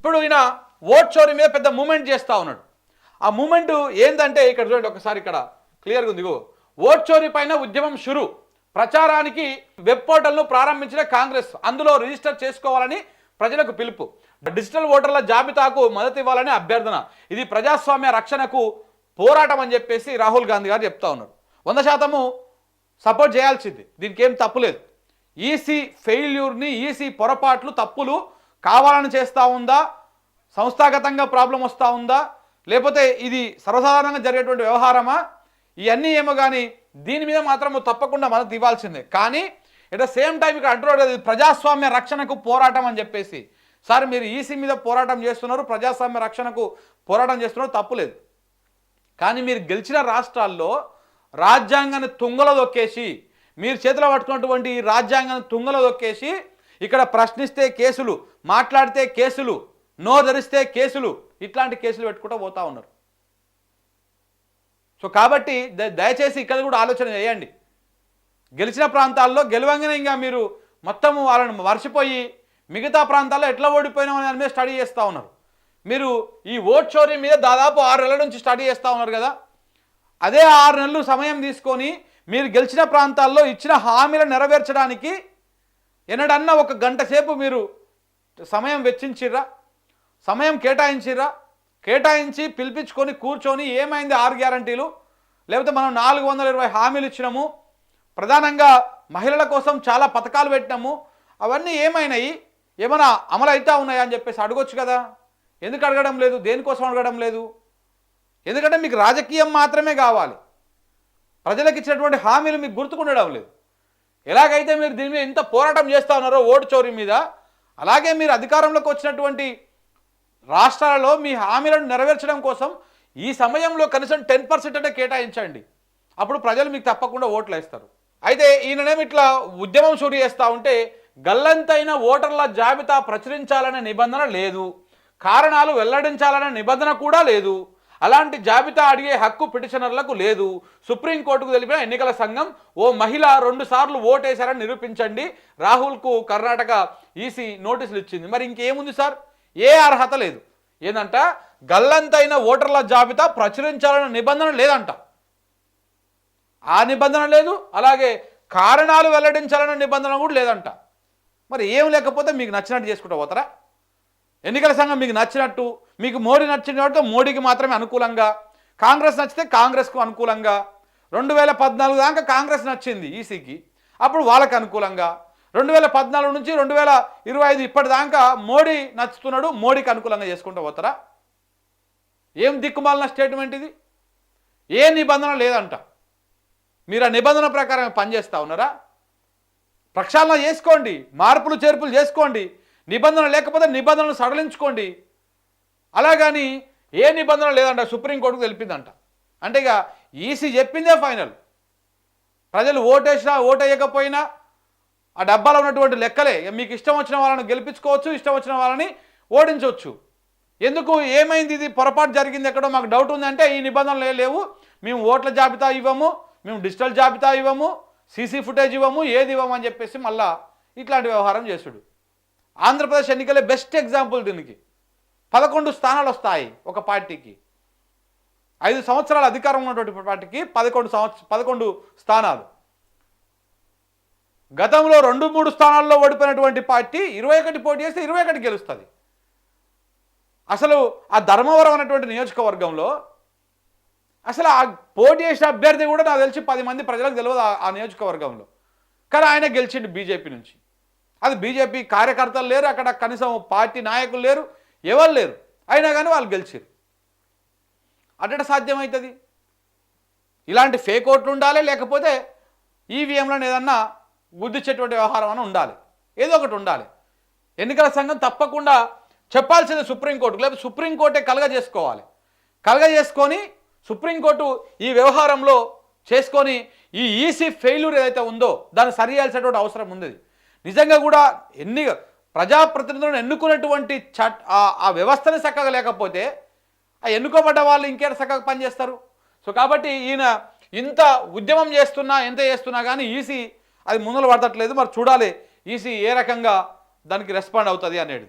ఇప్పుడు ఈయన ఓట్ చోరీ మీద పెద్ద మూమెంట్ చేస్తూ ఉన్నాడు. ఆ మూమెంట్ ఏంటంటే ఇక్కడ చూడండి ఒకసారి, ఇక్కడ క్లియర్గా ఉంది. ఓట్ చోరీ పైన ఉద్యమం షురు, ప్రచారానికి వెబ్ పోర్టల్ను ప్రారంభించిన కాంగ్రెస్, అందులో రిజిస్టర్ చేసుకోవాలని ప్రజలకు పిలుపు, డిజిటల్ ఓటర్ల జాబితాకు మద్దతు ఇవ్వాలని అభ్యర్థన, ఇది ప్రజాస్వామ్య రక్షణకు పోరాటం అని చెప్పేసి రాహుల్ గాంధీ గారు చెప్తా ఉన్నారు. 100% సపోర్ట్ చేయాల్సింది, దీనికి ఏం తప్పులేదు. ఈసీ ఫెయిల్యూర్ని, ఈసీ పొరపాట్లు, తప్పులు కావాలని చేస్తూ ఉందా, సంస్థాగతంగా ప్రాబ్లం వస్తూ ఉందా, లేకపోతే ఇది సర్వసాధారణంగా జరిగేటువంటి వ్యవహారమా, ఇవన్నీ ఏమో కానీ దీని మీద మాత్రం తప్పకుండా మద్దతు ఇవ్వాల్సిందే. కానీ ఎట్ ద సేమ్ టైం ఇక్కడ అంటున్నారు ప్రజాస్వామ్య రక్షణకు పోరాటం అని చెప్పేసి. సార్ మీరు ఈసీ మీద పోరాటం చేస్తున్నారు, ప్రజాస్వామ్య రక్షణకు పోరాటం చేస్తున్నారు, తప్పులేదు. కానీ మీరు గెలిచిన రాష్ట్రాల్లో రాజ్యాంగాన్ని తుంగలో దొక్కేసి, మీరు చేతిలో పట్టుకున్నటువంటి ఈ రాజ్యాంగాన్ని తుంగలో దొక్కేసి ఇక్కడ ప్రశ్నిస్తే కేసులు, మాట్లాడితే కేసులు, నోదరిస్తే కేసులు, ఇట్లాంటి కేసులు పెట్టుకుంటూ పోతా ఉన్నారు. సో కాబట్టి దయచేసి ఇక్కడ కూడా ఆలోచన చేయండి. గెలిచిన ప్రాంతాల్లో గెలవంగానే ఇంకా మీరు మొత్తం వాళ్ళని మర్చిపోయి మిగతా ప్రాంతాల్లో ఎట్లా ఓడిపోయినాం అనే దాని మీద స్టడీ చేస్తూ ఉన్నారు. మీరు ఈ ఓట్ చోరీ మీద దాదాపు 6 నెలల నుంచి స్టడీ చేస్తూ ఉన్నారు కదా. అదే 6 నెలలు సమయం తీసుకొని మీరు గెలిచిన ప్రాంతాల్లో ఇచ్చిన హామీలను నెరవేర్చడానికి ఎన్నడన్నా ఒక గంట సేపు మీరు సమయం వెచ్చించిర్రా, సమయం కేటాయించిర్రా? కేటాయించి పిలిపించుకొని కూర్చొని ఏమైంది 6 గ్యారంటీలు, లేకపోతే మనం 420 హామీలు ఇచ్చినాము, ప్రధానంగా మహిళల కోసం చాలా పథకాలు పెట్టినాము, అవన్నీ ఏమైనాయి, ఏమైనా అమలు అవుతా ఉన్నాయా అని చెప్పేసి అడగొచ్చు కదా. ఎందుకు అడగడం లేదు? దేనికోసం అడగడం లేదు? ఎందుకంటే మీకు రాజకీయం మాత్రమే కావాలి, ప్రజలకు ఇచ్చినటువంటి హామీలు మీకు గుర్తుకుండడం లేదు. ఎలాగైతే మీరు దీని మీద ఎంత పోరాటం చేస్తూ ఉన్నారో ఓటు చోరీ మీద, అలాగే మీరు అధికారంలోకి వచ్చినటువంటి రాష్ట్రాలలో మీ హామీలను నెరవేర్చడం కోసం ఈ సమయంలో కనీసం 10% అంటే కేటాయించండి. అప్పుడు ప్రజలు మీకు తప్పకుండా ఓట్లు వేస్తారు. అయితే ఈయననేమి ఇట్లా ఉద్యమం షురు చేస్తూ ఉంటే గల్లంతైన ఓటర్ల జాబితా ప్రచురించాలనే నిబంధన లేదు, కారణాలు వెల్లడించాలనే నిబంధన కూడా లేదు, అలాంటి జాబితా అడిగే హక్కు పిటిషనర్లకు లేదు. సుప్రీంకోర్టుకు తెలిపిన ఎన్నికల సంఘం ఓ మహిళ 2 సార్లు ఓటేశారని నిరూపించండి, రాహుల్కు కర్ణాటక ఈసీ నోటీసులు ఇచ్చింది. మరి ఇంకేముంది సార్? ఏ అర్హత లేదు. ఏందంట, గల్లంతైన ఓటర్ల జాబితా ప్రచురించాలనే నిబంధన లేదంట, ఆ నిబంధన లేదు. అలాగే కారణాలు వెల్లడించాలనే నిబంధన కూడా లేదంట. మరి ఏం లేకపోతే మీకు నచ్చినట్టు చేసుకుంటూ పోతారా? ఎన్నికల సంఘం మీకు నచ్చినట్టు, మీకు మోడీ నచ్చిన కాబట్టి మోడీకి మాత్రమే అనుకూలంగా, కాంగ్రెస్ నచ్చితే కాంగ్రెస్కు అనుకూలంగా, 2014 దాకా కాంగ్రెస్ నచ్చింది ఈసీకి, అప్పుడు వాళ్ళకు అనుకూలంగా, 2014 నుంచి 2025 ఇప్పటిదాకా మోడీ నచ్చుతున్నాడు, మోడీకి అనుకూలంగా చేసుకుంటూ పోతారా? ఏం దిక్కుమాలిన స్టేట్మెంట్ ఇది? ఏ నిబంధన లేదంట. మీరు ఆ నిబంధన ప్రకారం పనిచేస్తూ ఉన్నారా? ప్రక్షాళన చేసుకోండి, మార్పులు చేర్పులు చేసుకోండి, నిబంధన లేకపోతే నిబంధనలు సడలించుకోండి. అలాగని ఏ నిబంధన లేదంట, సుప్రీంకోర్టుకు తెలిపిందంట. అంటే ఇక ఈసీ చెప్పిందే ఫైనల్. ప్రజలు ఓటేసినా ఓటేయకపోయినా ఆ డబ్బాలో ఉన్నటువంటి లెక్కలే. మీకు ఇష్టం వచ్చిన వాళ్ళని గెలిపించుకోవచ్చు, ఇష్టం వచ్చిన వాళ్ళని ఓడించవచ్చు. ఎందుకు, ఏమైంది, ఇది పొరపాటు జరిగింది, ఎక్కడో మాకు డౌట్ ఉందంటే ఈ నిబంధనలు లేవు, మేము ఓట్ల జాబితా ఇవ్వము, మేము డిజిటల్ జాబితా ఇవ్వము, సీసీ ఫుటేజ్ ఇవ్వము, ఏది ఇవ్వము అని చెప్పేసి మళ్ళా ఇట్లాంటి వ్యవహారం చేసుడు. ఆంధ్రప్రదేశ్ ఎన్నికలే బెస్ట్ ఎగ్జాంపుల్ దీనికి. 11 స్థానాలు వస్తాయి ఒక పార్టీకి. 5 సంవత్సరాల అధికారం ఉన్నటువంటి పార్టీకి 11 స్థానాలు. గతంలో 2-3 స్థానాల్లో ఓడిపోయినటువంటి పార్టీ 21 పోటీ చేస్తే 21 గెలుస్తుంది. అసలు ఆ ధర్మవరం అనేటువంటి నియోజకవర్గంలో అసలు ఆ పోటీ చేసిన అభ్యర్థి కూడా నాకు తెలిసి 10 మంది ప్రజలకు తెలియదు ఆ నియోజకవర్గంలో. కానీ ఆయన గెలిచిండు బీజేపీ నుంచి. అది బీజేపీ కార్యకర్తలు లేరు అక్కడ, కనీసం పార్టీ నాయకులు లేరు, ఎవరు లేరు, అయినా కానీ వాళ్ళు గెలిచారు. అట్ట సాధ్యమవుతుంది? ఇలాంటి ఫేక్ ఓట్లు ఉండాలి, లేకపోతే ఈవీఎంలను ఏదన్నా గుద్దిచ్చేటువంటి వ్యవహారం అని ఉండాలి, ఏదో ఒకటి ఉండాలి. ఎన్నికల సంఘం తప్పకుండా చెప్పాల్సింది సుప్రీంకోర్టుకు, లేకపోతే సుప్రీంకోర్టే కలగజేసుకొని సుప్రీంకోర్టు ఈ వ్యవహారంలో చేసుకొని ఈ ఈసీ ఫెయిల్యూర్ ఏదైతే ఉందో దాన్ని సరి చేయాల్సినటువంటి అవసరం ఉంది. నిజంగా కూడా ప్రజాప్రతినిధులను ఎన్నుకున్నటువంటి ఆ వ్యవస్థని చక్కగా లేకపోతే ఆ ఎన్నుకోబడ్డ వాళ్ళు ఇంకేట చక్కగా పనిచేస్తారు. సో కాబట్టి ఈయన ఇంత ఉద్యమం చేస్తున్నా, ఎంత చేస్తున్నా కానీ ఈసీ అది ముందులు పడతట్లేదు. మరి చూడాలి ఈసీ ఏ రకంగా దానికి రెస్పాండ్ అవుతుంది అనేది.